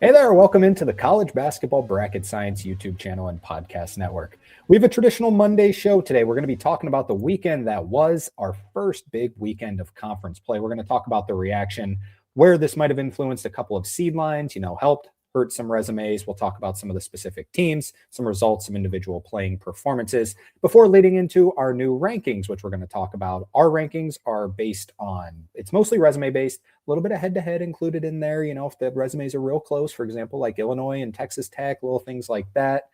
Hey there, welcome into the College Basketball Bracket Science YouTube channel and podcast network. We have a traditional Monday show today. We're going to be talking about the weekend that was our first big weekend of conference play. We're going to talk about the reaction, where this might have influenced a couple of seed lines, helped hurt some resumes. We'll talk about some of the specific teams, some results, some individual playing performances before leading into our new rankings, which we're going to talk about. Our rankings are based on, it's mostly resume based, a little bit of head-to-head included in there. If the resumes are real close, for example, like Illinois and Texas Tech, little things like that.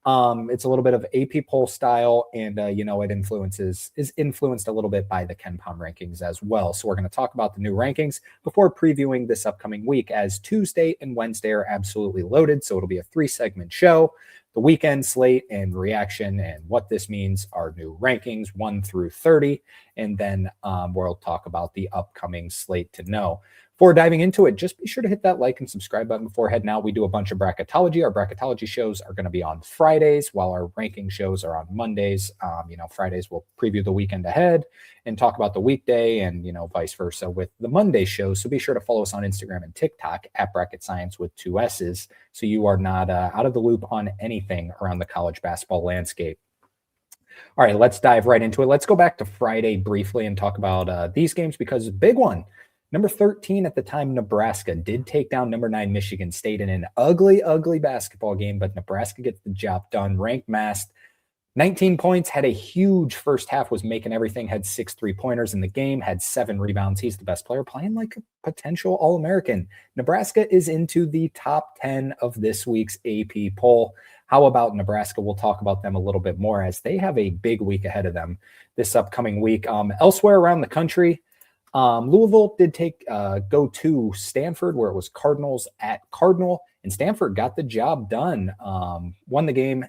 It's a little bit of AP poll style, and it is influenced a little bit by the KenPom rankings as well. So we're going to talk about the new rankings before previewing this upcoming week, as Tuesday and Wednesday are absolutely loaded. So it'll be a 3-segment show: the weekend slate and reaction, and what this means, our new rankings 1 through 30, and then we'll talk about the upcoming slate to know. Before diving into it, just be sure to hit that like and subscribe button before heading out. We do a bunch of bracketology. Our bracketology shows are going to be on Fridays, while our ranking shows are on Mondays. Fridays we'll preview the weekend ahead and talk about the weekday, and vice versa with the Monday shows. So be sure to follow us on Instagram and TikTok at Bracket Science with 2 S's, so you are not out of the loop on anything around the college basketball landscape. All right, let's dive right into it. Let's go back to Friday briefly and talk about these games, because big one. Number 13 at the time, Nebraska, did take down number 9 Michigan State in an ugly, ugly basketball game, but Nebraska gets the job done. Ranked masked, 19 points, had a huge first half, was making everything, had 6 3-pointers in the game, had 7 rebounds. He's the best player, playing like a potential All-American. Nebraska is into the top 10 of this week's AP poll. How about Nebraska? We'll talk about them a little bit more, as they have a big week ahead of them this upcoming week. Elsewhere around the country, Louisville did go to Stanford, where it was Cardinals at Cardinal, and Stanford got the job done. Won the game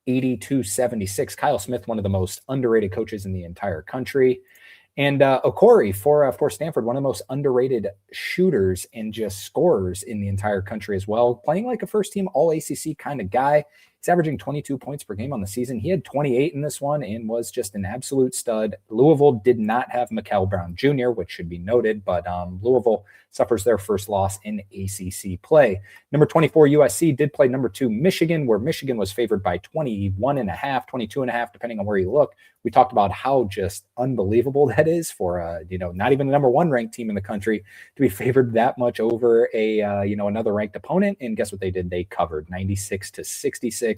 82-76. Kyle Smith, one of the most underrated coaches in the entire country. And Okori for Stanford, one of the most underrated shooters and just scorers in the entire country as well. Playing like a first-team All-ACC kind of guy. He's averaging 22 points per game on the season. He had 28 in this one and was just an absolute stud. Louisville did not have Mikal Brown Jr., which should be noted, but Louisville suffers their first loss in ACC play. Number 24 USC did play number 2 Michigan, where Michigan was favored by 21.5, 22.5, depending on where you look. We talked about how just unbelievable that is for not even the number 1 ranked team in the country to be favored that much over another ranked opponent. And guess what they did? They covered 96-66.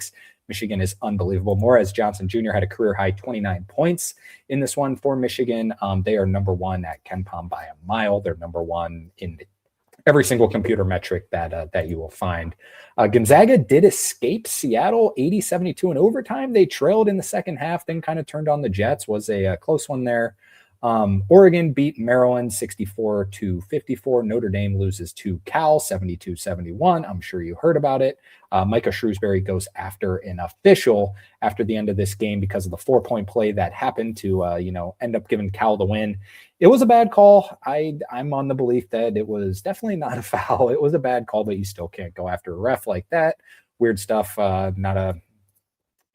Michigan is unbelievable. Morez Johnson Jr. had a career high 29 points in this one for Michigan. They are number 1 at KenPom by a mile. They're number 1 in every single computer metric that you will find. Gonzaga did escape Seattle 80-72 in overtime. They trailed in the second half, then kind of turned on the Jets. Was a close one there. Oregon beat Maryland 64-54. Notre Dame loses to Cal 72-71. I'm sure you heard about it. Micah Shrewsbury goes after an official after the end of this game because of the 4-point play that happened to end up giving Cal the win. It was a bad call. I'm on the belief that it was definitely not a foul. It was a bad call, but you still can't go after a ref like that. Weird stuff. They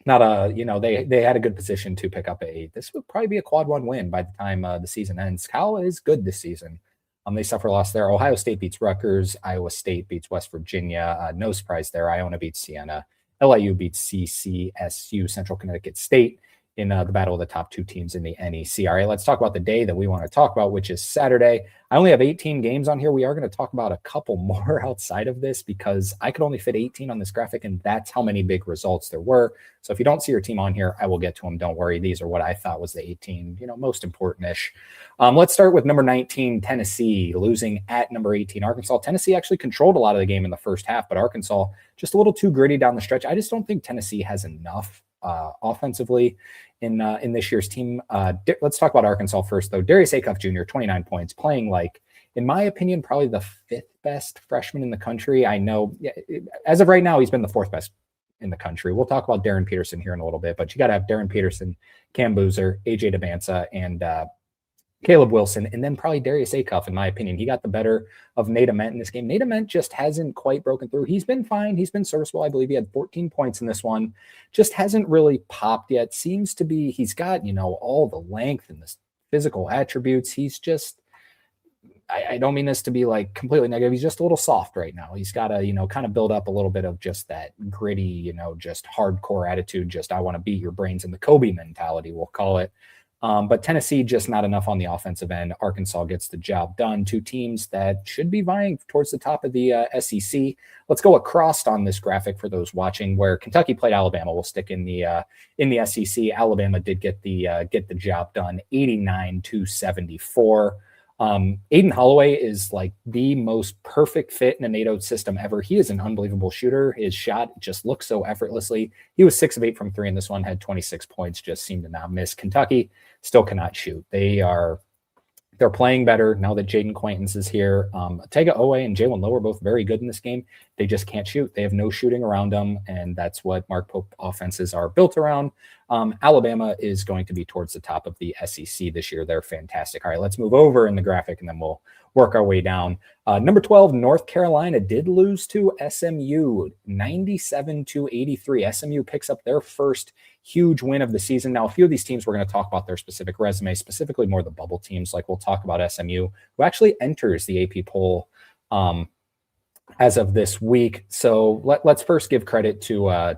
had a good position to pick up this would probably be a quad 1 win by the time the season ends. Cal is good this season. They suffer a loss there. Ohio State beats Rutgers. Iowa State beats West Virginia. No surprise there. Iona beats Siena. LIU beats CCSU, Central Connecticut State, in the battle of the top 2 teams in the NEC. All right, let's talk about the day that we want to talk about, which is Saturday. I only have 18 games on here. We are going to talk about a couple more outside of this, because I could only fit 18 on this graphic, and that's how many big results there were. So if you don't see your team on here, I will get to them. Don't worry. These are what I thought was the 18, most important-ish. Let's start with number 19, Tennessee, losing at number 18, Arkansas. Tennessee actually controlled a lot of the game in the first half, but Arkansas just a little too gritty down the stretch. I just don't think Tennessee has enough offensively in this year's team. Let's talk about Arkansas first, though. Darius Acuff Jr., 29 points, playing like, in my opinion, probably the 5th best freshman in the country. I know as of right now, he's been the 4th best in the country. We'll talk about Darren Peterson here in a little bit, but you got to have Darren Peterson, Cam Boozer, AJ DeBanza, and Caleb Wilson, and then probably Darius Acuff, in my opinion. He got the better of Nate Ament in this game. Nate Ament just hasn't quite broken through. He's been fine. He's been serviceable. I believe he had 14 points in this one. Just hasn't really popped yet. Seems to be, he's got, all the length and the physical attributes. He's just, I don't mean this to be like completely negative. He's just a little soft right now. He's got to, kind of build up a little bit of just that gritty, just hardcore attitude. Just I want to beat your brains in the Kobe mentality, we'll call it. But Tennessee just not enough on the offensive end. Arkansas gets the job done. Two teams that should be vying towards the top of the SEC. Let's go across on this graphic for those watching, where Kentucky played Alabama. We'll stick in the SEC. Alabama did get the job done, 89-74. Aiden Holloway is like the most perfect fit in a NATO system ever. He is an unbelievable shooter. His shot just looks so effortlessly. He was 6 of 8 from 3 in this one, had 26 points, just seemed to not miss. Kentucky still cannot shoot. They're playing better now that Jaden Quaintance is here. Tega Owe and Jalen Lowe are both very good in this game. They just can't shoot. They have no shooting around them, and that's what Mark Pope offenses are built around. Alabama is going to be towards the top of the SEC this year. They're fantastic. All right, let's move over in the graphic, and then we'll work our way down. Number 12, North Carolina did lose to SMU, 97-83. SMU picks up their first huge win of the season. Now, a few of these teams, we're going to talk about their specific resume, specifically more the bubble teams. Like we'll talk about SMU, who actually enters the AP poll as of this week. So let's first give credit to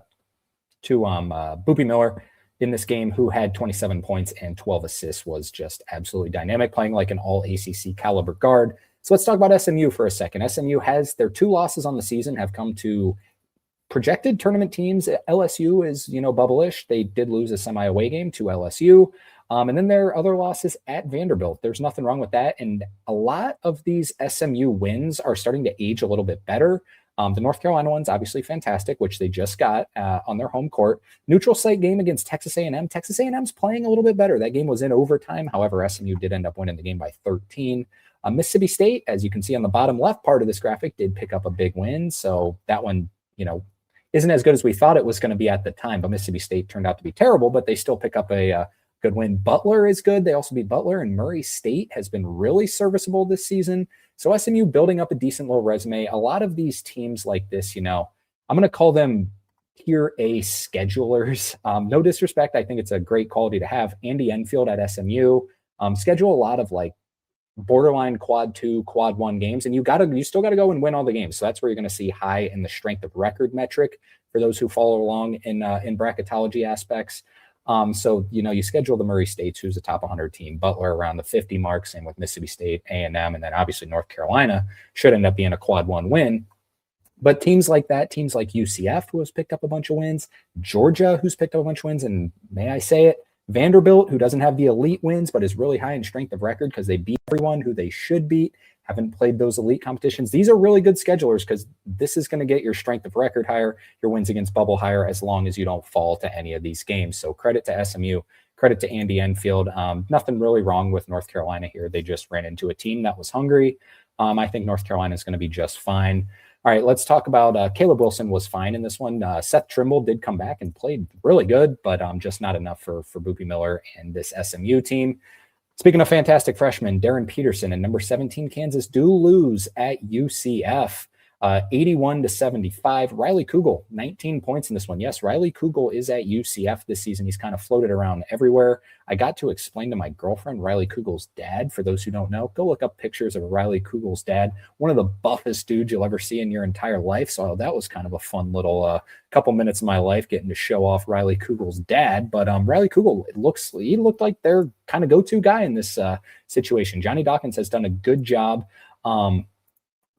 Boopie Miller in this game, who had 27 points and 12 assists, was just absolutely dynamic, playing like an all ACC caliber guard. So let's talk about SMU for a second. SMU has their 2 losses on the season have come to projected tournament teams. LSU is, bubble-ish. They did lose a semi-away game to LSU. And then there are other losses at Vanderbilt. There's nothing wrong with that. And a lot of these SMU wins are starting to age a little bit better. The North Carolina one's obviously fantastic, which they just got on their home court. Neutral site game against Texas A&M. Texas A&M's playing a little bit better. That game was in overtime. However, SMU did end up winning the game by 13. Mississippi State, as you can see on the bottom left part of this graphic, did pick up a big win. So that one, isn't as good as we thought it was going to be at the time. But Mississippi State turned out to be terrible, but they still pick up a good win. Butler is good. They also beat Butler, and Murray State has been really serviceable this season. So SMU building up a decent little resume. A lot of these teams like this, I'm going to call them tier A schedulers. No disrespect. I think it's a great quality to have. Andy Enfield at SMU schedule a lot of like borderline quad 2, quad 1 games, and you still got to go and win all the games. So that's where you're going to see high in the strength of record metric for those who follow along in bracketology aspects. So, you schedule the Murray States, who's a top 100 team, Butler around the 50 mark, same with Mississippi State, A&M, and then obviously North Carolina should end up being a quad 1 win. But teams like that, teams like UCF, who has picked up a bunch of wins, Georgia, who's picked up a bunch of wins, and may I say it, Vanderbilt, who doesn't have the elite wins, but is really high in strength of record because they beat everyone who they should beat, haven't played those elite competitions. These are really good schedulers because this is going to get your strength of record higher, your wins against bubble higher, as long as you don't fall to any of these games. So credit to SMU, credit to Andy Enfield. Nothing really wrong with North Carolina here. They just ran into a team that was hungry. I think North Carolina is going to be just fine. All right, let's talk about Caleb Wilson was fine in this one. Seth Trimble did come back and played really good, but just not enough for Boopie Miller and this SMU team. Speaking of fantastic freshmen, Darren Peterson and number 17 Kansas do lose at UCF, 81-75. Riley Kugel, 19 points in this one. Yes, Riley Kugel is at UCF this season. He's kind of floated around everywhere. I got to explain to my girlfriend Riley Kugel's dad. For those who don't know, go look up pictures of Riley Kugel's dad. One of the buffest dudes you'll ever see in your entire life. So that was kind of a fun little couple minutes of my life getting to show off Riley Kugel's dad. But Riley Kugel, he looked like their kind of go-to guy in this situation. Johnny Dawkins has done a good job.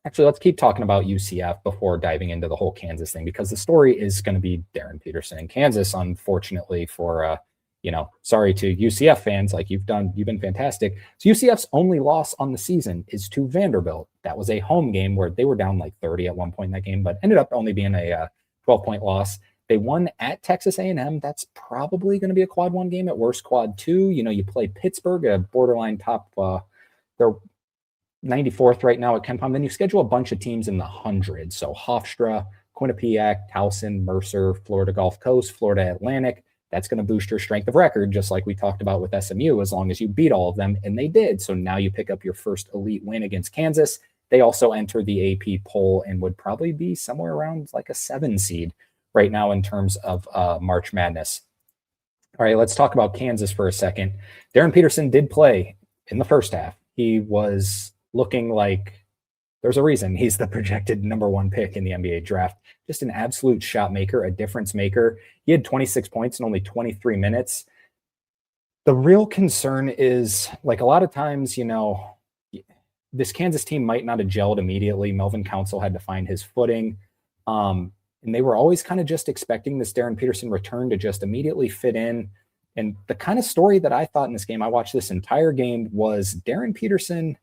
Actually, let's keep talking about UCF before diving into the whole Kansas thing, because the story is going to be Darren Peterson and Kansas, unfortunately for, sorry to UCF fans, like you've been fantastic. So UCF's only loss on the season is to Vanderbilt. That was a home game where they were down like 30 at one point in that game, but ended up only being a 12-point loss. They won at Texas A&M. That's probably going to be a quad 1 game, at worst quad 2. You play Pittsburgh, a borderline top, they're 94th right now at KenPom. Then you schedule a bunch of teams in the hundreds. So Hofstra, Quinnipiac, Towson, Mercer, Florida Gulf Coast, Florida Atlantic. That's going to boost your strength of record, just like we talked about with SMU, as long as you beat all of them. And they did. So now you pick up your first elite win against Kansas. They also enter the AP poll and would probably be somewhere around like a 7 seed right now in terms of March Madness. All right, let's talk about Kansas for a second. Darren Peterson did play in the first half. He was looking like there's a reason he's the projected number one pick in the NBA draft. Just an absolute shot maker, a difference maker. He had 26 points in only 23 minutes. The real concern is, like, a lot of times, this Kansas team might not have gelled immediately. Melvin Council had to find his footing. And they were always kind of just expecting this Darren Peterson return to just immediately fit in. And the kind of story that I thought in this game, I watched this entire game, was Darren Peterson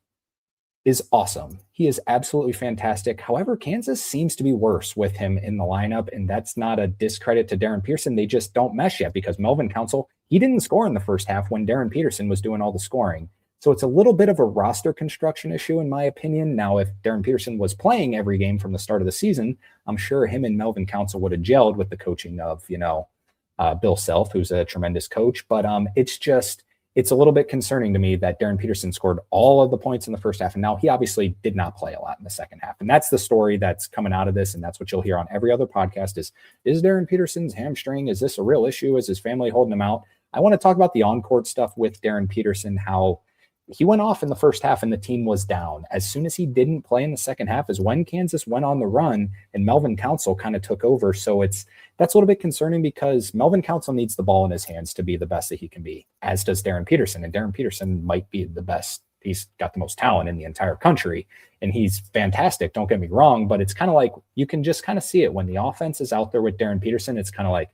is awesome. He is absolutely fantastic. However, Kansas seems to be worse with him in the lineup, and that's not a discredit to Darren Peterson. They just don't mesh yet because Melvin Council, he didn't score in the first half when Darren Peterson was doing all the scoring. So it's a little bit of a roster construction issue, in my opinion. Now, if Darren Peterson was playing every game from the start of the season, I'm sure him and Melvin Council would have gelled with the coaching of, Bill Self, who's a tremendous coach. But it's a little bit concerning to me that Darren Peterson scored all of the points in the first half. And now he obviously did not play a lot in the second half. And that's the story that's coming out of this. And that's what you'll hear on every other podcast is Darren Peterson's hamstring? Is this a real issue? Is his family holding him out? I want to talk about the on-court stuff with Darren Peterson, how he went off in the first half and the team was down. As soon as he didn't play in the second half is when Kansas went on the run and Melvin Council kind of took over. So that's a little bit concerning because Melvin Council needs the ball in his hands to be the best that he can be, as does Darren Peterson. And Darren Peterson might be the best. He's got the most talent in the entire country and he's fantastic. Don't get me wrong, but it's kind of like, you can just kind of see it when the offense is out there with Darren Peterson. It's kind of like,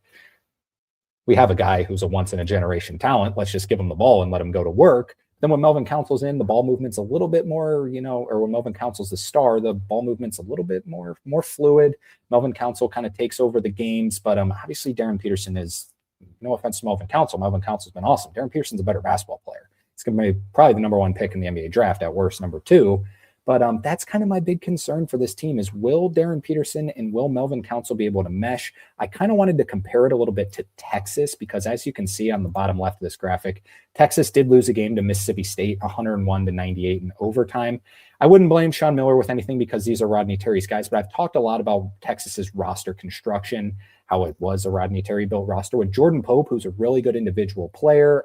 we have a guy who's a once in a generation talent. Let's just give him the ball and let him go to work. Then when Melvin Council's in, the ball movement's a little bit more, or when Melvin Council's the star, the ball movement's a little bit more fluid. Melvin Council kind of takes over the games, but obviously Darren Peterson is, no offense to Melvin Council. Melvin Council's been awesome. Darren Peterson's a better basketball player. It's going to be probably the number one pick in the NBA draft, at worst, number two. But that's kind of my big concern for this team is, will Darren Peterson and will Melvin Council be able to mesh? I kind of wanted to compare it a little bit to Texas because, as you can see on the bottom left of this graphic, Texas did lose a game to Mississippi State, 101-98 in overtime. I wouldn't blame Sean Miller with anything because these are Rodney Terry's guys, but I've talked a lot about Texas's roster construction, how it was a Rodney Terry built roster with Jordan Pope, who's a really good individual player,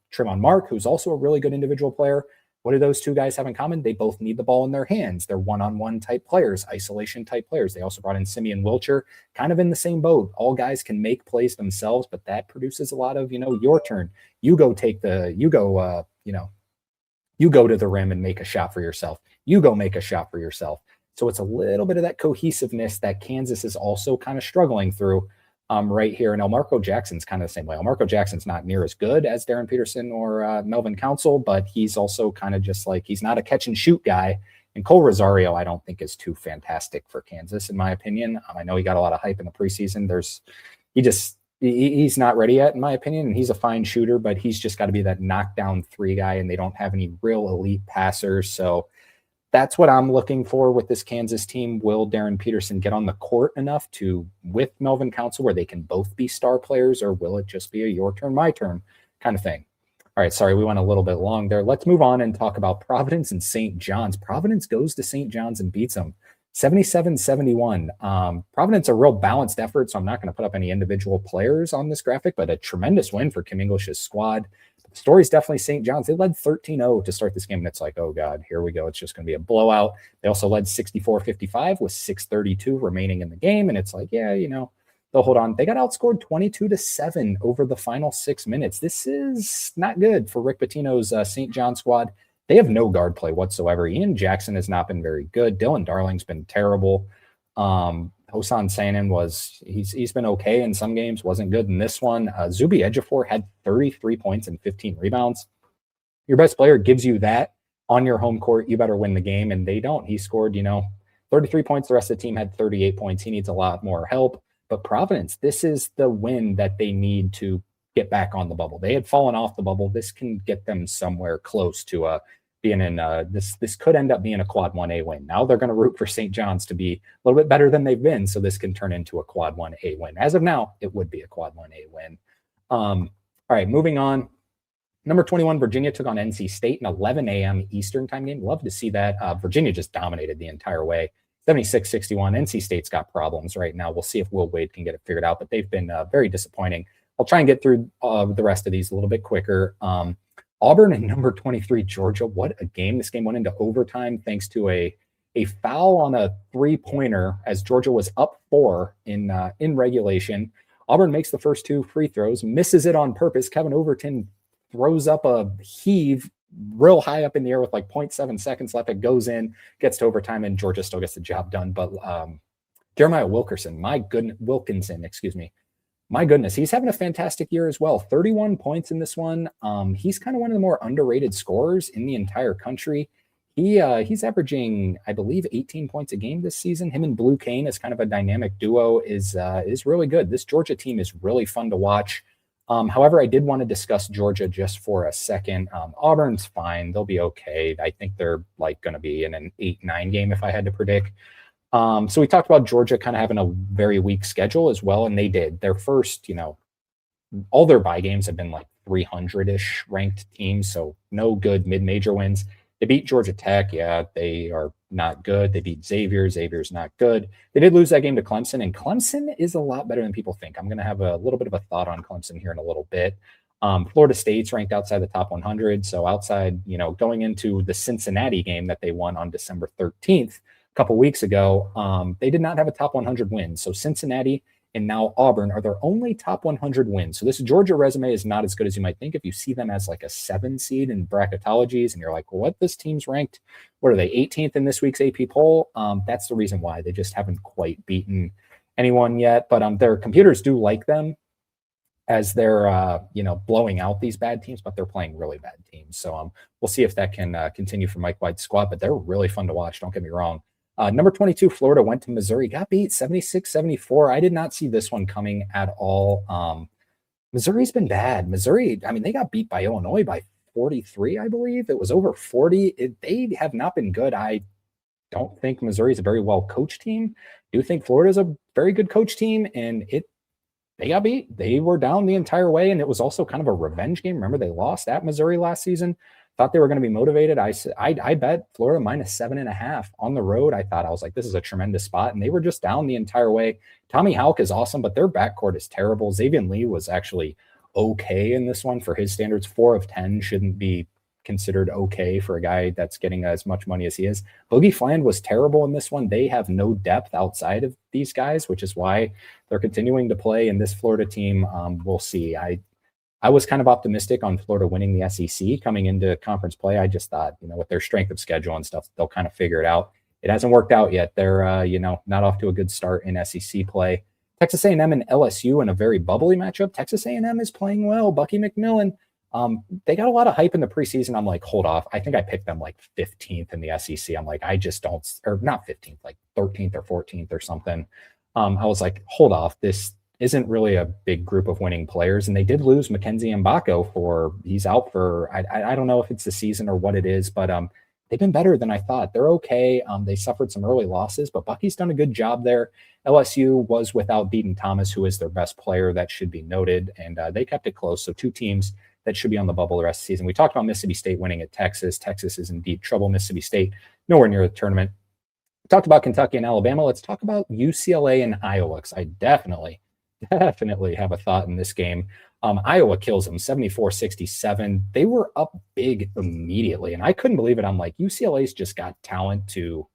Tremont Mark, who's also a really good individual player. What do those two guys have in common? They both need the ball in their hands. They're one-on-one type players, isolation type players. They also brought in Simeon Wilcher, kind of in the same boat. All guys can make plays themselves, but that produces a lot of, your turn. You go to the rim and make a shot for yourself. You go make a shot for yourself. So it's a little bit of that cohesiveness that Kansas is also kind of struggling through right here. And Elmarko Jackson's kind of the same way. Elmarko Jackson's not near as good as Darren Peterson or Melvin Council, but he's also kind of just like, he's not a catch and shoot guy. And Cole Rosario, I don't think is too fantastic for Kansas, in my opinion. I know he got a lot of hype in the preseason. He's not ready yet, in my opinion. And he's a fine shooter, but he's just got to be that knockdown three guy, and they don't have any real elite passers. So that's what I'm looking for with this Kansas team. Will Darren Peterson get on the court enough with Melvin Council where they can both be star players, or will it just be a your turn, my turn kind of thing? All right, sorry, we went a little bit long there. Let's move on and talk about Providence and St. John's. Providence goes to St. John's and beats them 77-71. Providence, a real balanced effort, so I'm not going to put up any individual players on this graphic, but a tremendous win for Kim English's squad. The story's definitely St. John's. They led 13-0 to start this game, and it's like, oh, God, here we go. It's just going to be a blowout. They also led 64-55 with 6:32 remaining in the game, and it's like, yeah, they'll hold on. They got outscored 22-7 over the final 6 minutes. This is not good for Rick Pitino's St. John squad. They have no guard play whatsoever. Ian Jackson has not been very good. Dylan Darling's been terrible. Hosan Sanin he's been okay in some games, wasn't good in this one. Zuby Ejiofor had 33 points and 15 rebounds. Your best player gives you that on your home court. You better win the game, and they don't. He scored, 33 points. The rest of the team had 38 points. He needs a lot more help. But Providence, this is the win that they need to get back on the bubble. They had fallen off the bubble. This can get them somewhere close to being in this could end up being a quad 1A win. Now they're going to root for St. John's to be a little bit better than they've been, so this can turn into a quad 1A win. As of now, it would be a quad 1A win. All right, moving on. Number 21, Virginia took on NC State, an 11 a.m. Eastern time game. Love to see that. Virginia just dominated the entire way. 76-61. NC State's got problems right now. We'll see if Will Wade can get it figured out, but they've been very disappointing. I'll try and get through the rest of these a little bit quicker. Auburn and number 23 Georgia. What a game! This game went into overtime thanks to a foul on a three-pointer as Georgia was up 4 in regulation. Auburn makes the first 2 free throws, misses it on purpose. Kevin Overton throws up a heave real high up in the air with like 0.7 seconds left. It goes in, gets to overtime, and Georgia still gets the job done. But Jeremiah Wilkinson, excuse me. My goodness, he's having a fantastic year as well. 31 points in this one. He's kind of one of the more underrated scorers in the entire country. He's averaging, I believe, 18 points a game this season. Him and Blue Kane as kind of a dynamic duo is really good. This Georgia team is really fun to watch. However, I did want to discuss Georgia just for a second. Auburn's fine. They'll be okay. I think they're like going to be in an 8-9 game if I had to predict. So we talked about Georgia kind of having a very weak schedule as well, and they did. Their first, all their bye games have been like 300-ish ranked teams, so no good mid-major wins. They beat Georgia Tech. Yeah, they are not good. They beat Xavier. Xavier's not good. They did lose that game to Clemson, and Clemson is a lot better than people think. I'm going to have a little bit of a thought on Clemson here in a little bit. Florida State's ranked outside the top 100, so outside, going into the Cincinnati game that they won on December 13th, a couple weeks ago, they did not have a top 100 win. So Cincinnati and now Auburn are their only top 100 wins. So this Georgia resume is not as good as you might think if you see them as like a 7 seed in bracketologies and you're like, well, what, this team's ranked? What are they, 18th in this week's AP poll? That's the reason why. They just haven't quite beaten anyone yet, but their computers do like them as they're, blowing out these bad teams, but they're playing really bad teams. So we'll see if that can continue for Mike White's squad, but they're really fun to watch. Don't get me wrong. Number 22, Florida went to Missouri, got beat 76-74. I did not see this one coming at all. Missouri's been bad. Missouri, they got beat by Illinois by 43, I believe. It was over 40. They have not been good. I don't think Missouri's a very well-coached team. I do think Florida's a very good coach team, and they got beat. They were down the entire way, and it was also kind of a revenge game. Remember, they lost at Missouri last season. Thought they were going to be motivated. I bet Florida minus 7.5 on the road. I was like, this is a tremendous spot. And they were just down the entire way. Tommy Houck is awesome, but their backcourt is terrible. Xavier Lee was actually okay in this one for his standards. 4 of 10 shouldn't be considered okay for a guy that's getting as much money as he is. Boogie Fland was terrible in this one. They have no depth outside of these guys, which is why they're continuing to play. And this Florida team, we'll see. I was kind of optimistic on Florida winning the SEC coming into conference play. I just thought, with their strength of schedule and stuff, they'll kind of figure it out. It hasn't worked out yet. They're, not off to a good start in SEC play. Texas A&M and LSU in a very bubbly matchup. Texas A&M is playing well. Bucky McMillan, they got a lot of hype in the preseason. I'm like, hold off. I think I picked them like 15th in the SEC. I'm like, I just don't, or not 15th, like 13th or 14th or something. I was like, hold off. This isn't really a big group of winning players. And they did lose Mackenzie Mbako he's out for, I don't know if it's the season or what it is, but they've been better than I thought. They're okay. They suffered some early losses, but Bucky's done a good job there. LSU was without Deaton Thomas, who is their best player. That should be noted. And they kept it close. So 2 teams that should be on the bubble the rest of the season. We talked about Mississippi State winning at Texas. Texas is in deep trouble. Mississippi State, nowhere near the tournament. We talked about Kentucky and Alabama. Let's talk about UCLA and Iowa, because I definitely have a thought in this game. Iowa kills them 74-67. They were up big immediately, and I couldn't believe it. I'm like, UCLA's just got talent to,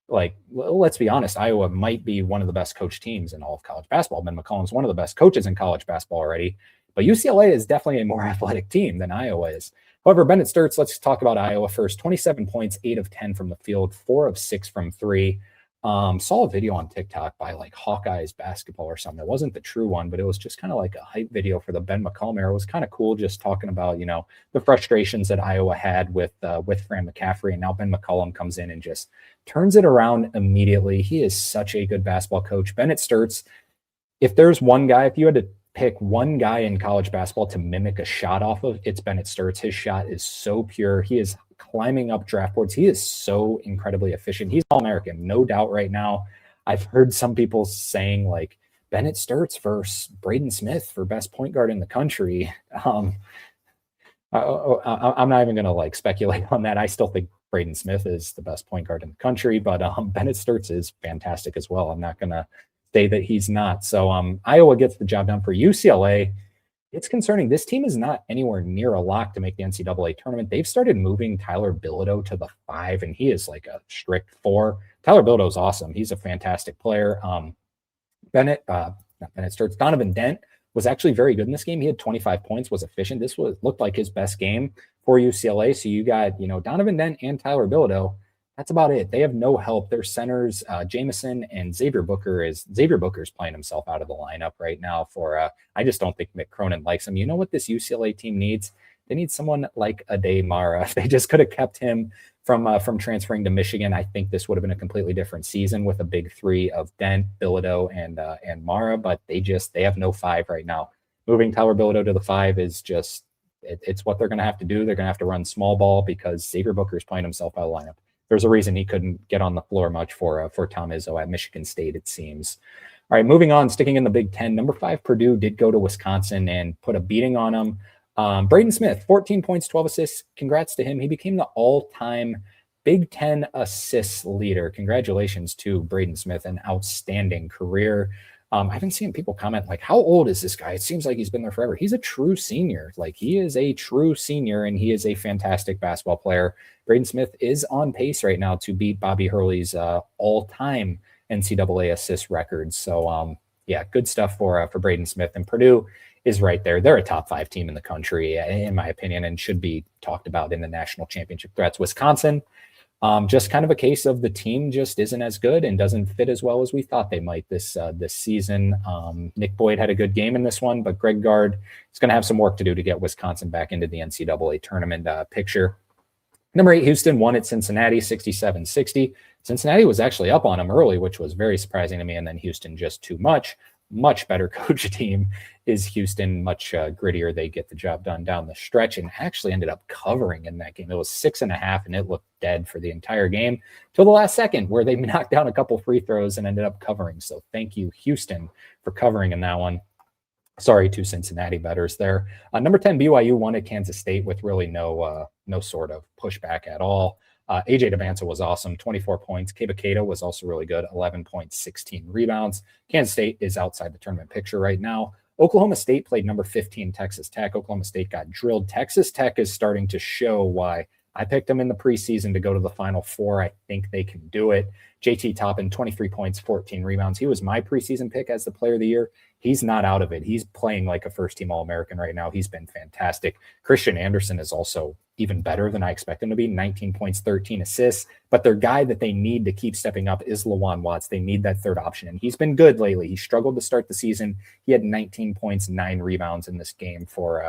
like, let's be honest, Iowa might be one of the best coached teams in all of college basketball. Ben McCollum's one of the best coaches in college basketball already, but UCLA is definitely a more athletic team than Iowa is. However, Bennett Sturts, let's talk about Iowa first. 27 points, 8 of 10 from the field, 4 of 6 from 3. Saw a video on TikTok by like Hawkeyes basketball or something. It wasn't the true one, but it was just kind of like a hype video for the Ben McCollum era. It was kind of cool, just talking about, the frustrations that Iowa had with Fran McCaffrey. And now Ben McCollum comes in and just turns it around immediately. He is such a good basketball coach. Bennett Sturts, if there's one guy, if you had to pick one guy in college basketball to mimic a shot off of, it's Bennett Sturts. His shot is so pure. He is climbing up draft boards. He is so incredibly efficient. He's All-American, no doubt right now. I've heard some people saying like Bennett Sturts versus Braden Smith for best point guard in the country. I'm not even going to like speculate on that. I still think Braden Smith is the best point guard in the country, but Bennett Sturts is fantastic as well. I'm not going to say that he's not. So Iowa gets the job done for UCLA. It's concerning. This team is not anywhere near a lock to make the NCAA tournament. They've started moving Tyler Bilodeau to the 5, and he is like a strict 4. Tyler Bilodeau is awesome. He's a fantastic player. Bennett, not Bennett starts. Donovan Dent was actually very good in this game. He had 25 points, was efficient. This looked like his best game for UCLA. So you got, Donovan Dent and Tyler Bilodeau. That's about it. They have no help. Their centers, Jameson and Xavier Booker is playing himself out of the lineup right now for, I just don't think Mick Cronin likes him. You know what this UCLA team needs? They need someone like Ade Mara. If they just could have kept him from transferring to Michigan, I think this would have been a completely different season with a big 3 of Dent, Bilodeau, and Mara. But they have no 5 right now. Moving Tyler Bilodeau to the 5 is just it's what they're going to have to do. They're going to have to run small ball because Xavier Booker is playing himself out of the lineup. There's a reason he couldn't get on the floor much for Tom Izzo at Michigan State, it seems. All right, moving on, sticking in the Big Ten. Number 5 Purdue did go to Wisconsin and put a beating on them. Braden Smith, 14 points, 12 assists. Congrats to him. He became the all-time Big Ten assists leader. Congratulations to Braden Smith, an outstanding career. I've been seeing people comment like, how old is this guy? It seems like he's been there forever. He's a true senior. Like, he is a true senior, and he is a fantastic basketball player. Braden Smith is on pace right now to beat Bobby Hurley's all-time NCAA assist record. So, yeah, good stuff for Braden Smith. And Purdue is right there. They're a top 5 team in the country, in my opinion, and should be talked about in the national championship threats. Wisconsin, just kind of a case of the team just isn't as good and doesn't fit as well as we thought they might this season. Nick Boyd had a good game in this one, but Greg Gard is going to have some work to do to get Wisconsin back into the NCAA tournament picture. Number 8, Houston won at Cincinnati, 67-60. Cincinnati was actually up on them early, which was very surprising to me, and then Houston just too much. Much better coach team is Houston, much grittier. They get the job done down the stretch and actually ended up covering in that game. It was 6.5, and it looked dead for the entire game till the last second where they knocked down a couple free throws and ended up covering. So thank you, Houston, for covering in that one. Sorry to Cincinnati bettors there. Number 10, BYU won at Kansas State with really no sort of pushback at all. AJ Devanza was awesome, 24 points. Keba Keita was also really good, 11 points, 16 rebounds. Kansas State is outside the tournament picture right now. Oklahoma State played number 15, Texas Tech. Oklahoma State got drilled. Texas Tech is starting to show why I picked them in the preseason to go to the Final Four. I think they can do it. JT Toppin, 23 points, 14 rebounds. He was my preseason pick as the player of the year. He's not out of it. He's playing like a first-team All-American right now. He's been fantastic. Christian Anderson is also even better than I expect him to be, 19 points, 13 assists. But their guy that they need to keep stepping up is Lawan Watts. They need that third option, and he's been good lately. He struggled to start the season. He had 19 points, 9 rebounds in this game for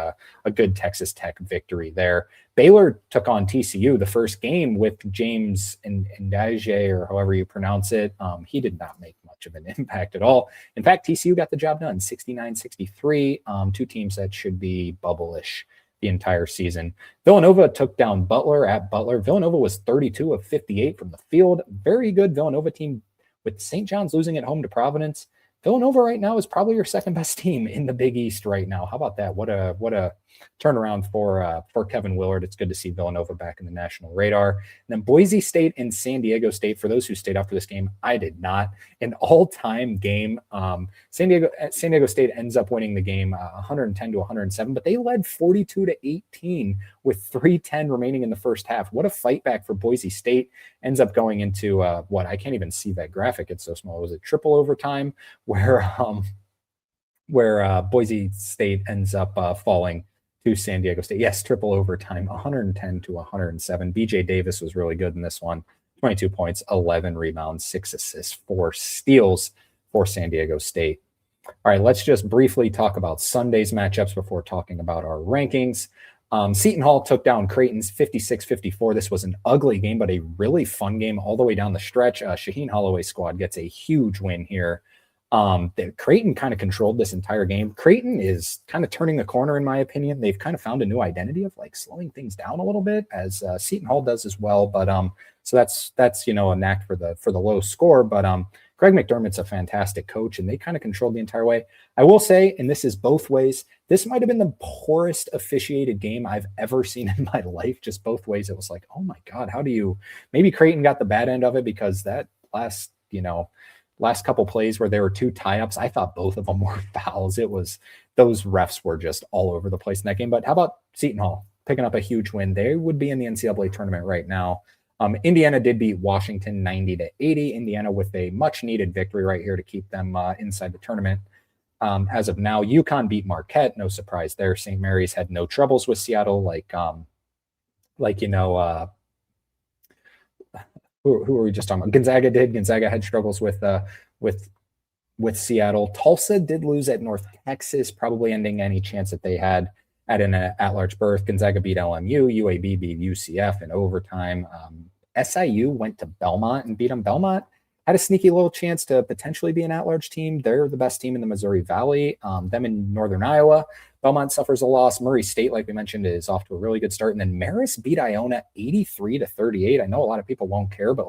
a good Texas Tech victory there. Baylor took on TCU the first game with James Ndaje, or however you pronounce it. He did not make much of an impact at all. In fact, TCU got the job done, 69-63. Two teams that should be bubble-ish the entire season. Villanova took down Butler at Butler. Villanova was 32 of 58 from the field. Very good Villanova team, with St. John's losing at home to Providence. Villanova right now is probably your second best team in the Big East right now. How about that? What a turnaround for Kevin Willard. It's good to see Villanova back in the national radar. And then Boise State and San Diego State. For those who stayed after this game, I did not. An all-time game. San Diego State ends up winning the game 110-107, but they led 42-18 with 3:10 remaining in the first half. What a fight back for Boise State. Ends up going into what, I can't even see that graphic. It's so small. Was it triple overtime where Boise State ends up falling to San Diego State? Yes, triple overtime, 110-107. BJ Davis was really good in this one. 22 points, 11 rebounds, 6 assists, 4 steals for San Diego State. All right, let's just briefly talk about Sunday's matchups before talking about our rankings. Seton Hall took down Creighton's 56-54. This was an ugly game, but a really fun game all the way down the stretch. Shaheen Holloway's squad gets a huge win here. Creighton kind of controlled this entire game. Creighton is kind of turning the corner, in my opinion. They've kind of found a new identity of like slowing things down a little bit, as Seton Hall does as well. But so that's a knack for the low score. But Greg McDermott's a fantastic coach, and they kind of controlled the entire way. I will say, and this is both ways, this might have been the poorest officiated game I've ever seen in my life. Just both ways. It was like, oh my God, how do you? Maybe Creighton got the bad end of it because that last last couple plays where there were 2 tie-ups, I thought both of them were fouls. Those refs were just all over the place in that game. But how about Seton Hall picking up a huge win? They would be in the NCAA tournament right now. Indiana did beat Washington 90-80. Indiana with a much-needed victory right here to keep them inside the tournament. As of now, UConn beat Marquette. No surprise there. St. Mary's had no troubles with Seattle, who are we just talking about? Gonzaga did. Gonzaga had struggles with Seattle. Tulsa did lose at North Texas, probably ending any chance that they had at an at-large berth. Gonzaga beat LMU. UAB beat UCF in overtime. SIU went to Belmont and beat them. Belmont had a sneaky little chance to potentially be an at-large team. They're the best team in the Missouri Valley. Them in Northern Iowa. Belmont suffers a loss. Murray State, like we mentioned, is off to a really good start. And then Marist beat Iona 83-38. I know a lot of people won't care, but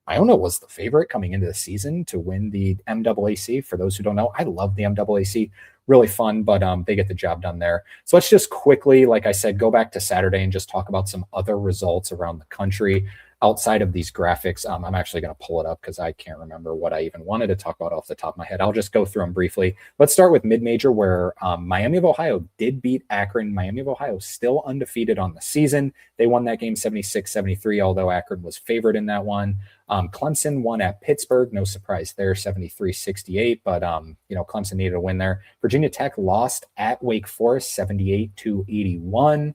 Iona was the favorite coming into the season to win the MAAC. For those who don't know, I love the MAAC. Really fun, but they get the job done there. So let's just quickly, like I said, go back to Saturday and just talk about some other results around the country outside of these graphics. I'm actually going to pull it up because I can't remember what I even wanted to talk about off the top of my head. I'll just go through them briefly. Let's start with mid-major, where Miami of Ohio did beat Akron. Miami of Ohio still undefeated on the season. They won that game 76-73, although Akron was favored in that one. Clemson won at Pittsburgh. No surprise there, 73-68, but Clemson needed a win there. Virginia Tech lost at Wake Forest, 78-81.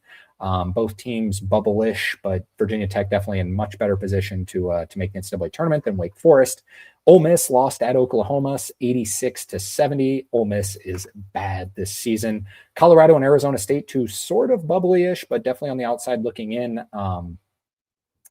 Both teams bubble-ish, but Virginia Tech definitely in much better position to make the NCAA tournament than Wake Forest. Ole Miss lost at Oklahoma, 86-70. Ole Miss is bad this season. Colorado and Arizona State, 2 sort of bubbly-ish, but definitely on the outside looking in.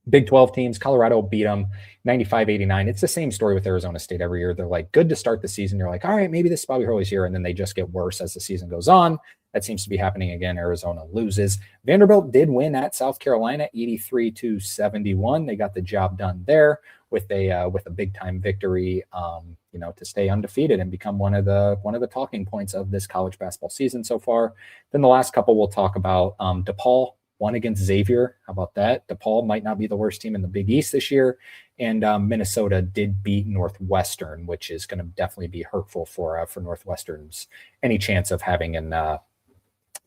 Big 12 teams, Colorado beat them 95-89. It's the same story with Arizona State every year. They're good to start the season. You're like, all right, maybe this is Bobby Hurley's here, and then they just get worse as the season goes on. That seems to be happening again. Arizona loses. Vanderbilt did win at South Carolina, 83-71. They got the job done there with a big time victory, to stay undefeated and become one of the talking points of this college basketball season so far. Then the last couple we'll talk about. DePaul won against Xavier. How about that? DePaul might not be the worst team in the Big East this year. And Minnesota did beat Northwestern, which is going to definitely be hurtful for Northwestern's any chance of having an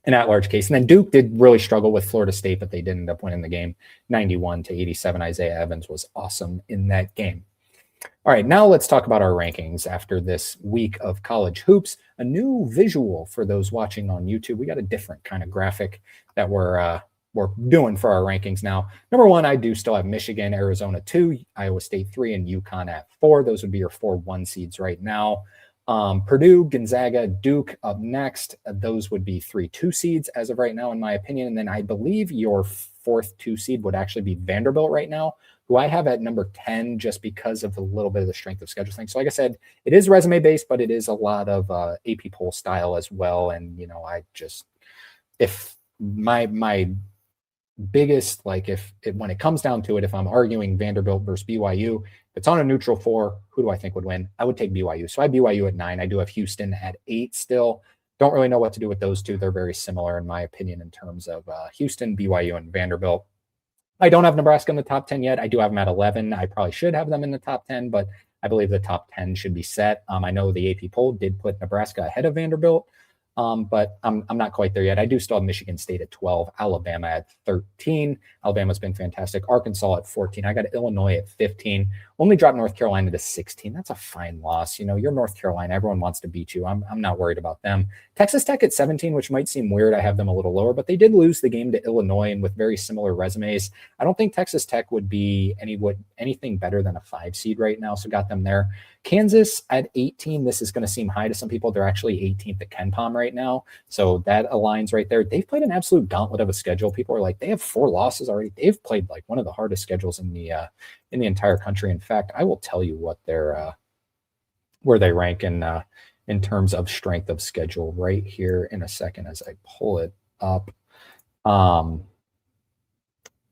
at-large case. And then Duke did really struggle with Florida State, but they did end up winning the game 91-87. Isaiah Evans was awesome in that game. All right, now let's talk about our rankings after this week of college hoops. A new visual for those watching on YouTube. We got a different kind of graphic that we're doing for our rankings now. Number 1, I do still have Michigan, Arizona 2, Iowa State 3, and UConn at 4. Those would be your 4 1 seeds right now. Purdue, Gonzaga, Duke up next. Those would be 3 2 seeds as of right now, in my opinion. And then I believe your 4th 2 seed would actually be Vanderbilt right now, who I have at number 10 just because of a little bit of the strength of schedule thing. So like I said, it is resume based, but it is a lot of AP poll style as well. And, if my biggest, when it comes down to it, if I'm arguing Vanderbilt versus BYU, if it's on a neutral 4, who do I think would win? I would take BYU. So I have BYU at 9. I do have Houston at 8 still. Don't really know what to do with those two. They're very similar in my opinion in terms of Houston, BYU, and Vanderbilt. I don't have Nebraska in the top 10 yet. I do have them at 11. I probably should have them in the top 10, but I believe the top 10 should be set. I know the AP poll did put Nebraska ahead of Vanderbilt, but I'm not quite there yet. I do still have Michigan State at 12, Alabama at 13. Alabama's been fantastic. Arkansas at 14. I got Illinois at 15. Only dropped North Carolina to 16. That's a fine loss. You're North Carolina. Everyone wants to beat you. I'm not worried about them. Texas Tech at 17, which might seem weird. I have them a little lower, but they did lose the game to Illinois, and with very similar resumes. I don't think Texas Tech would be anything better than a 5 seed right now, so got them there. Kansas at 18. This is going to seem high to some people. They're actually 18th at KenPom right now, so that aligns right there. They've played an absolute gauntlet of a schedule. People are like, they have 4 losses already. They've played one of the hardest schedules in the entire country. In fact, I will tell you what their where they rank in terms of strength of schedule right here in a second as I pull it up.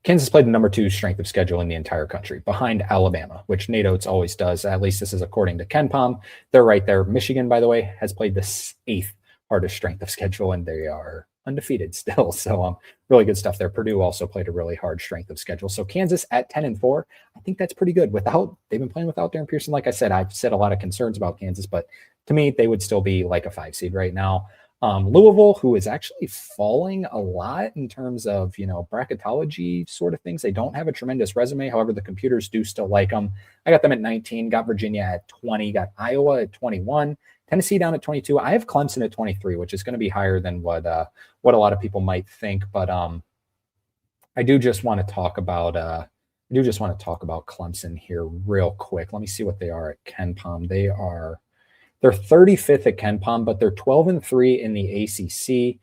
Kansas played the number 2 strength of schedule in the entire country, behind Alabama, which Nate Oates always does. At least this is according to KenPom. They're right there. Michigan, by the way, has played the 8th hardest strength of schedule, and they are undefeated still. So really good stuff there. Purdue also played a really hard strength of schedule. So Kansas at 10-4, I think that's pretty good. They've been playing without Darren Pearson. Like I said, I've said a lot of concerns about Kansas, but to me, they would still be like a 5 seed right now. Louisville, who is actually falling a lot in terms of, bracketology sort of things. They don't have a tremendous resume. However, the computers do still like them. I got them at 19, got Virginia at 20, got Iowa at 21, Tennessee down at 22. I have Clemson at 23, which is going to be higher than what a lot of people might think. But I do just want to talk about Clemson here real quick. Let me see what they are at KenPom. They're 35th at KenPom, but they're 12-3 in the ACC.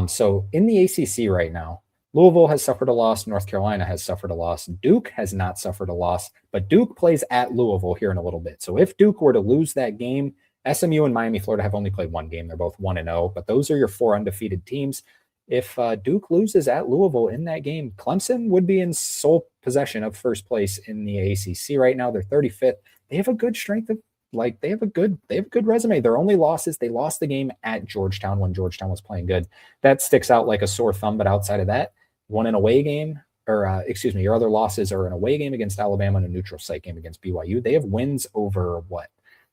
So in the ACC right now, Louisville has suffered a loss. North Carolina has suffered a loss. Duke has not suffered a loss, but Duke plays at Louisville here in a little bit. So if Duke were to lose that game, SMU and Miami, Florida have only played one game. They're both 1-0, but those are your 4 undefeated teams. If Duke loses at Louisville in that game, Clemson would be in sole possession of first place in the ACC right now. They're 35th. They have a good strength of they have a good resume. Their only losses, they lost the game at Georgetown when Georgetown was playing good. That sticks out like a sore thumb. But outside of that, one an away game, your other losses are an away game against Alabama and a neutral site game against BYU. They have wins over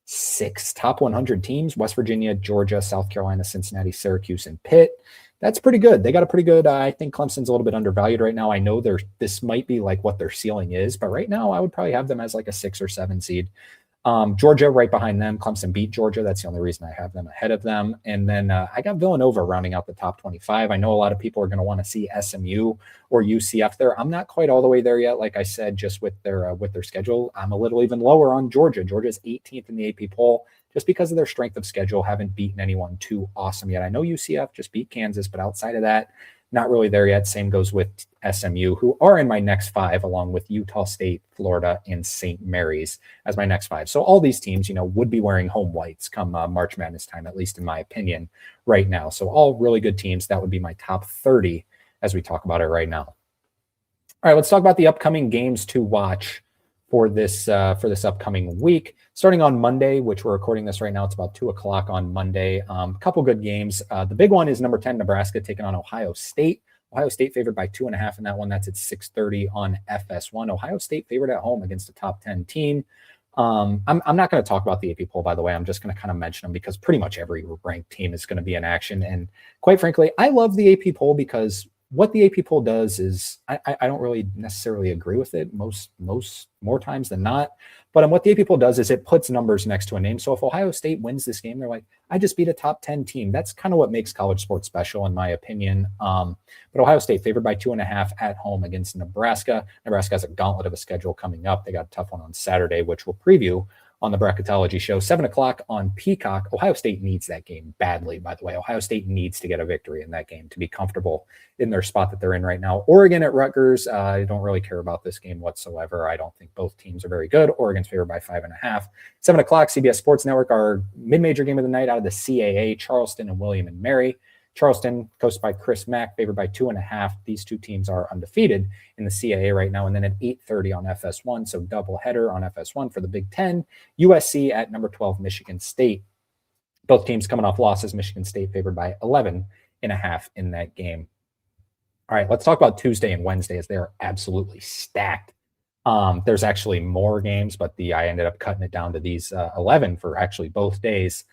6 top 100 teams: West Virginia, Georgia, South Carolina, Cincinnati, Syracuse, and Pitt. That's pretty good. They got a pretty good. I think Clemson's a little bit undervalued right now. I know this might be like what their ceiling is, but right now I would probably have them as like a 6 or 7 seed. Georgia right behind them. Clemson beat Georgia. That's the only reason I have them ahead of them. And then I got Villanova rounding out the top 25. I know a lot of people are going to want to see SMU or UCF there. I'm not quite all the way there yet. Like I said, just with their schedule, I'm a little even lower on Georgia. Georgia's 18th in the AP poll just because of their strength of schedule. Haven't beaten anyone too awesome yet. I know UCF just beat Kansas, but outside of that, not really there yet. Same goes with SMU, who are in my next 5, along with Utah State, Florida, and St. Mary's as my next 5. So all these teams, would be wearing home whites come March Madness time, at least in my opinion, right now. So all really good teams. That would be my top 30 as we talk about it right now. All right, let's talk about the upcoming games to watch for this upcoming week. Starting on Monday, which we're recording this right now, it's about 2:00 on Monday. A couple good games. The big one is number 10 Nebraska taking on Ohio State. Ohio State favored by 2.5 in that one. That's at 6:30 on FS1. Ohio State favored at home against a top 10 team. I'm not going to talk about the AP poll, by the way. I'm just going to kind of mention them because pretty much every ranked team is going to be in action. And quite frankly, I love the AP poll because what the AP poll does is I don't really necessarily agree with it more times than not. But what the AP poll does is it puts numbers next to a name. So if Ohio State wins this game, they're like, I just beat a top 10 team. That's kind of what makes college sports special, in my opinion. But Ohio State favored by 2.5 at home against Nebraska. Nebraska has a gauntlet of a schedule coming up. They got a tough one on Saturday, which we'll preview on the Bracketology show, 7:00 on Peacock. Ohio State needs that game badly, by the way. Ohio State needs to get a victory in that game to be comfortable in their spot that they're in right now. Oregon at Rutgers, I don't really care about this game whatsoever. I don't think both teams are very good. Oregon's favored by 5.5. 7:00, CBS Sports Network, our mid-major game of the night out of the CAA, Charleston and William and Mary. Charleston, coached by Chris Mack, favored by 2.5. These two teams are undefeated in the CAA right now. And then at 8:30 on FS1, so double header on FS1 for the Big Ten, USC at number 12, Michigan State. Both teams coming off losses. Michigan State favored by 11.5 in that game. All right, let's talk about Tuesday and Wednesday, as they're absolutely stacked. There's actually more games, but I ended up cutting it down to these 11 for actually both days.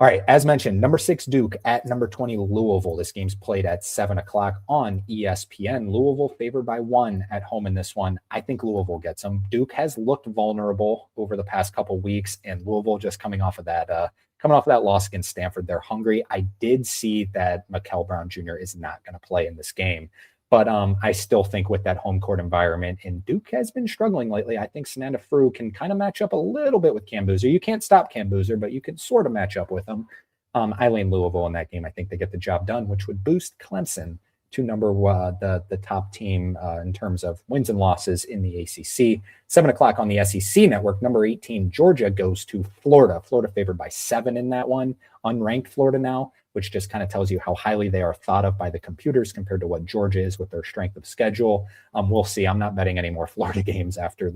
All right, as mentioned, number 6 Duke at number 20 Louisville. This game's played at 7:00 on ESPN. Louisville favored by 1 at home in this one. I think Louisville gets them. Duke has looked vulnerable over the past couple weeks, and Louisville just coming off of that loss against Stanford. They're hungry. I did see that Mikel Brown Jr. is not going to play in this game. But I still think with that home court environment, and Duke has been struggling lately, I think Sananda Fru can kind of match up a little bit with Cam Boozer. You can't stop Cam Boozer, but you can sort of match up with him. I lean Louisville in that game. I think they get the job done, which would boost Clemson to the top team in terms of wins and losses in the ACC. 7:00 on the SEC network. Number 18 Georgia goes to Florida. Florida favored by 7 in that one. Unranked Florida now, which just kind of tells you how highly they are thought of by the computers compared to what Georgia is with their strength of schedule. We'll see. I'm not betting any more Florida games after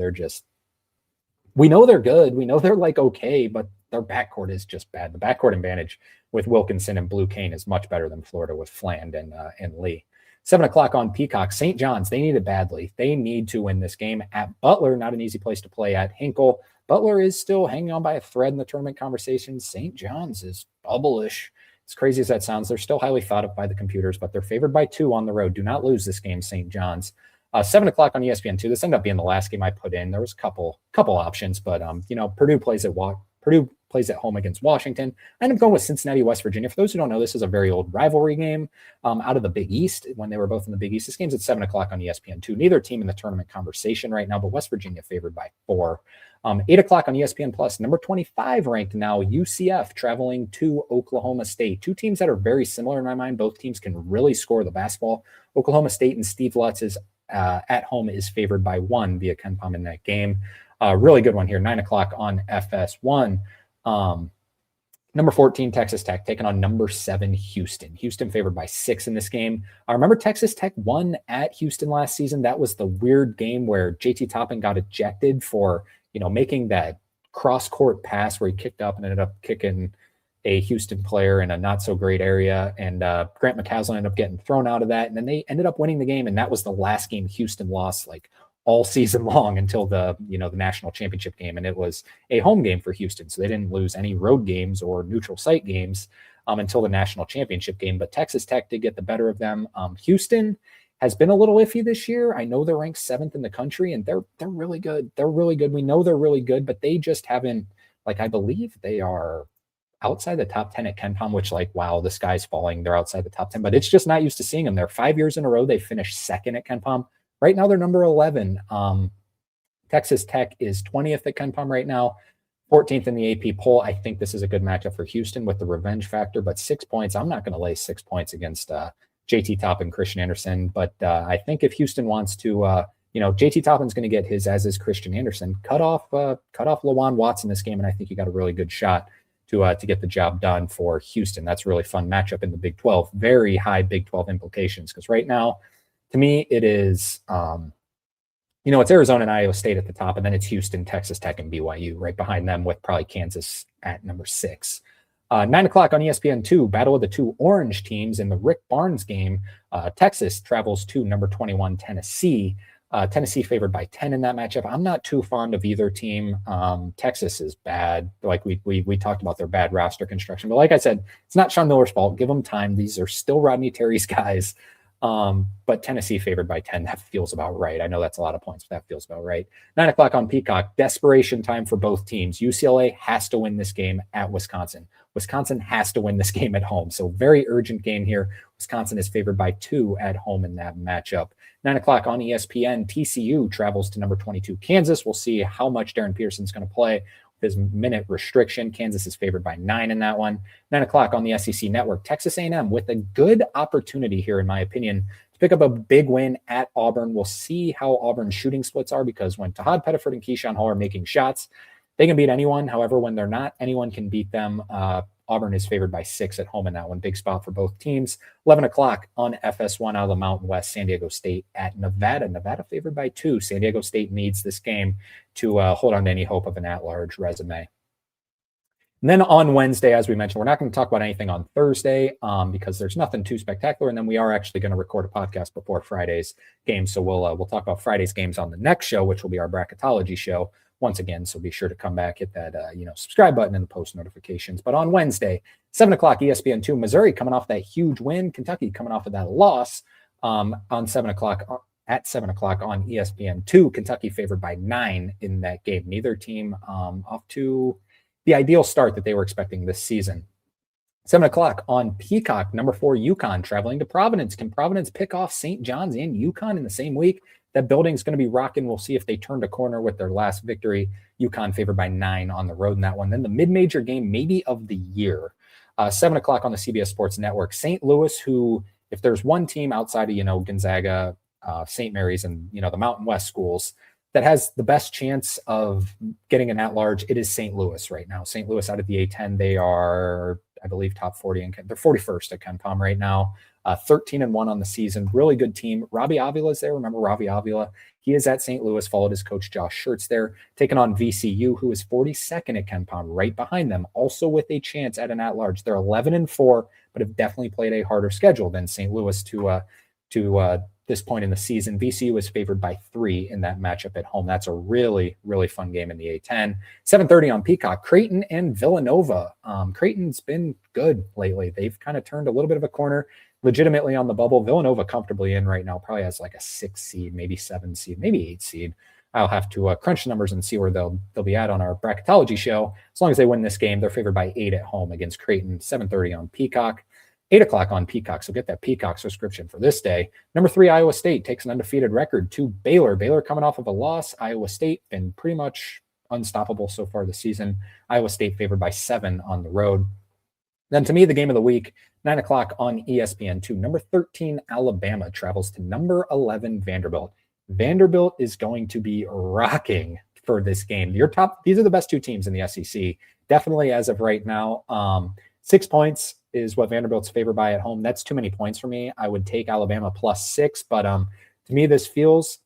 we know they're good. We know they're like okay, but their backcourt is just bad. The backcourt advantage with Wilkinson and Blue Kane is much better than Florida with Fland and Lee. 7 o'clock on Peacock. St. John's, they need it badly. They need to win this game at Butler. Not an easy place to play at Hinkle. Butler is still hanging on by a thread in the tournament conversation. St. John's is bubble-ish. As crazy as that sounds, they're still highly thought of by the computers, but they're favored by 2 on the road. Do not lose this game, St. John's. 7 o'clock on ESPN2. This ended up being the last game I put in. There was a couple options, but Purdue plays at home against Washington. I ended up going with Cincinnati, West Virginia. For those who don't know, this is a very old rivalry game out of the Big East when they were both in the Big East. This game's at 7 o'clock on ESPN2. Neither team in the tournament conversation right now, but West Virginia favored by 4. 8 o'clock on ESPN Plus, number 25 ranked now, UCF traveling to Oklahoma State. 2 teams that are very similar in my mind. Both teams can really score the basketball. Oklahoma State and Steve Lutz is at home is favored by 1 via KenPom in that game. Really good one here, 9 o'clock on FS1. Number 14, Texas Tech, taking on number 7, Houston. Houston favored by 6 in this game. I remember Texas Tech won at Houston last season. That was the weird game where JT Toppin got ejected for, making that cross-court pass where he kicked up and ended up kicking a Houston player in a not-so-great area. And Grant McCaslin ended up getting thrown out of that. And then they ended up winning the game, and that was the last game Houston lost, all season long until the national championship game. And it was a home game for Houston. So they didn't lose any road games or neutral site games until the national championship game. But Texas Tech did get the better of them. Houston has been a little iffy this year. I know they're ranked 7th in the country, and they're really good. They're really good. We know they're really good, but they just haven't, I believe they are outside the top 10 at KenPom, which wow, the sky's falling. They're outside the top 10, but it's just not used to seeing them. They're 5 years in a row. They finished 2nd at KenPom. Right now, they're number 11. Texas Tech is 20th at KenPom right now, 14th in the AP poll. I think this is a good matchup for Houston with the revenge factor, but 6 points, I'm not going to lay 6 points against JT Toppin, Christian Anderson. But I think if Houston wants to, JT Toppin's going to get his, as is Christian Anderson, cut off Lawan Watts in this game, and I think you got a really good shot to get the job done for Houston. That's a really fun matchup in the Big 12. Very high Big 12 implications, because right now, to me, it is, it's Arizona and Iowa State at the top, and then it's Houston, Texas Tech, and BYU right behind them, with probably Kansas at number 6. 9 o'clock on ESPN2, battle of the 2 orange teams in the Rick Barnes game. Texas travels to number 21, Tennessee. Tennessee favored by 10 in that matchup. I'm not too fond of either team. Texas is bad. We talked about their bad roster construction, but like I said, it's not Sean Miller's fault. Give them time. These are still Rodney Terry's guys. But Tennessee favored by 10. That feels about right. I know that's a lot of points, but that feels about right. 9 o'clock on Peacock, desperation time for both teams. UCLA has to win this game at Wisconsin. Wisconsin has to win this game at home. So very urgent game here. Wisconsin is favored by 2 at home in that matchup. 9 o'clock on ESPN, TCU travels to number 22, Kansas. We'll see how much Darren Peterson's going to play. His minute restriction. Kansas is favored by 9 in that one. 9 o'clock on the SEC Network. Texas A&M with a good opportunity here, in my opinion, to pick up a big win at Auburn. We'll see how Auburn's shooting splits are, because when Tahad Pettiford and Keyshawn Hall are making shots, they can beat anyone. However, when they're not, anyone can beat them. Auburn is favored by 6 at home in that one. Big spot for both teams. 11 o'clock on FS1 out of the Mountain West, San Diego State at Nevada. Nevada favored by 2. San Diego State needs this game to hold on to any hope of an at-large resume. And then on Wednesday, as we mentioned, we're not going to talk about anything on Thursday because there's nothing too spectacular. And then we are actually going to record a podcast before Friday's game. So we'll talk about Friday's games on the next show, which will be our bracketology show once again. So be sure to come back, hit that subscribe button and the post notifications. But on Wednesday, 7 o'clock ESPN2, Missouri coming off that huge win, Kentucky coming off of that loss on 7 o'clock. At 7 o'clock on ESPN2, Kentucky favored by 9 in that game. Neither team off to the ideal start that they were expecting this season. 7 o'clock on Peacock, number 4, UConn traveling to Providence. Can Providence pick off St. John's and UConn in the same week? That building's going to be rocking. We'll see if they turned a corner with their last victory. UConn favored by 9 on the road in that one. Then the mid-major game, maybe of the year. 7 o'clock on the CBS Sports Network. St. Louis, who, if there's one team outside of, Gonzaga, St. Mary's, and, the Mountain West schools that has the best chance of getting an at-large, it is St. Louis right now. St. Louis out of the A10, they are, I believe, top 40, and they're 41st at KenPom right now. 13-1 on the season. Really good team. Robbie Avila's there. Remember Robbie Avila? He is at St. Louis, followed his coach Josh Schertz there, taking on VCU, who is 42nd at KenPom, right behind them, also with a chance at an at-large. They're 11-4, but have definitely played a harder schedule than St. Louis to this point in the season. VCU is favored by 3 in that matchup at home. That's a really, really fun game in the A10. 7:30 on Peacock, Creighton and Villanova. Creighton's been good lately. They've kind of turned a little bit of a corner, legitimately on the bubble. Villanova comfortably in right now, probably has like a 6 seed, maybe 7 seed, maybe 8 seed. I'll have to crunch the numbers and see where they'll be at on our bracketology show. As long as they win this game, they're favored by 8 at home against Creighton. 7:30 on Peacock. 8 o'clock on Peacock, so get that Peacock subscription for this day. Number 3, Iowa State takes an undefeated record to Baylor. Baylor coming off of a loss. Iowa State been pretty much unstoppable so far this season. Iowa State favored by 7 on the road. Then to me, the game of the week, 9 o'clock on ESPN2. Number 13, Alabama travels to number 11, Vanderbilt. Vanderbilt is going to be rocking for this game. These are the best 2 teams in the SEC, definitely as of right now. 6 points is what Vanderbilt's favored by at home. That's too many points for me. I would take Alabama +6, but to me, this feels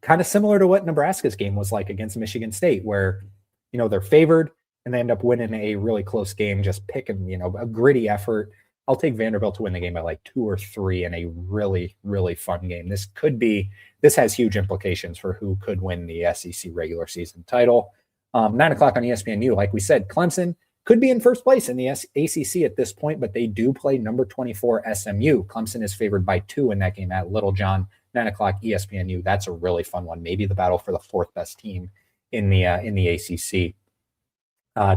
kind of similar to what Nebraska's game was like against Michigan State, where, they're favored and they end up winning a really close game, just picking, a gritty effort. I'll take Vanderbilt to win the game by like 2 or 3 in a really, really fun game. This has huge implications for who could win the SEC regular season title. 9 o'clock on ESPNU, like we said, Clemson could be in first place in the ACC at this point, but they do play number 24 SMU. Clemson is favored by 2 in that game at Little John. 9 o'clock ESPNU. That's a really fun one. Maybe the battle for the 4th best team in the ACC.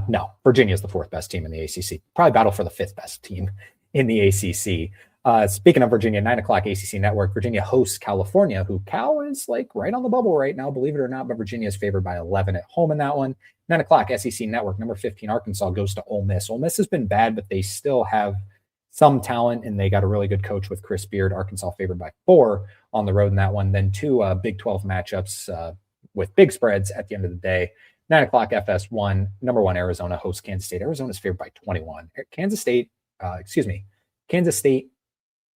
No, Virginia is the 4th best team in the ACC. Probably battle for the 5th best team in the ACC. Speaking of Virginia, 9 o'clock ACC Network. Virginia hosts California, who Cal is like right on the bubble right now, believe it or not, but Virginia is favored by 11 at home in that one. 9 o'clock SEC Network. Number 15 Arkansas goes to Ole Miss. Ole Miss has been bad, but they still have some talent, and they got a really good coach with Chris Beard. Arkansas favored by 4 on the road in that one. Then 2 Big 12 matchups with big spreads at the end of the day. 9 o'clock FS1. Number 1 Arizona hosts Kansas State. Arizona is favored by 21. Kansas State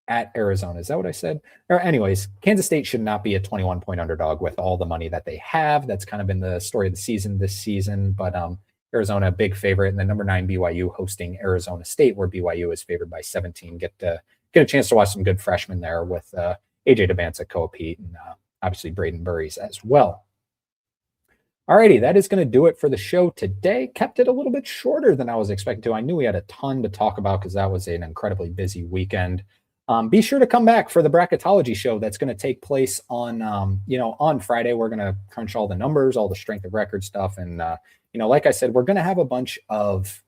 at Arizona. Is that what I said? Or anyways, Kansas State should not be a 21-point underdog with all the money that they have. That's kind of been the story of the season this season. But Arizona, a big favorite. And then number 9 BYU hosting Arizona State, where BYU is favored by 17. Get a chance to watch some good freshmen there with AJ Demancic, Koa Pete, and obviously Braden Burries as well. Alrighty, that is going to do it for the show today. Kept it a little bit shorter than I was expecting to. I knew we had a ton to talk about because that was an incredibly busy weekend. Be sure to come back for the bracketology show that's going to take place on, on Friday. We're going to crunch all the numbers, all the strength of record stuff. And, like I said, we're going to have a bunch of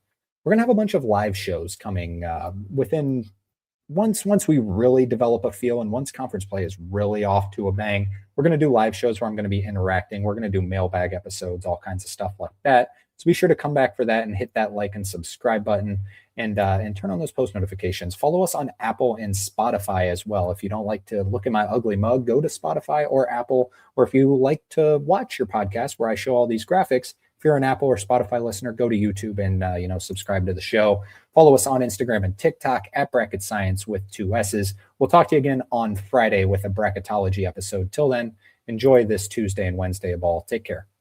live shows coming within once we really develop a feel and once conference play is really off to a bang. We're going to do live shows where I'm going to be interacting. We're going to do mailbag episodes, all kinds of stuff like that. So be sure to come back for that and hit that like and subscribe button and turn on those post notifications. Follow us on Apple and Spotify as well. If you don't like to look at my ugly mug, go to Spotify or Apple. Or if you like to watch your podcast where I show all these graphics, if you're an Apple or Spotify listener, go to YouTube and subscribe to the show. Follow us on Instagram and TikTok at Bracket Science with 2 S's. We'll talk to you again on Friday with a bracketology episode. Till then, enjoy this Tuesday and Wednesday of ball. Take care.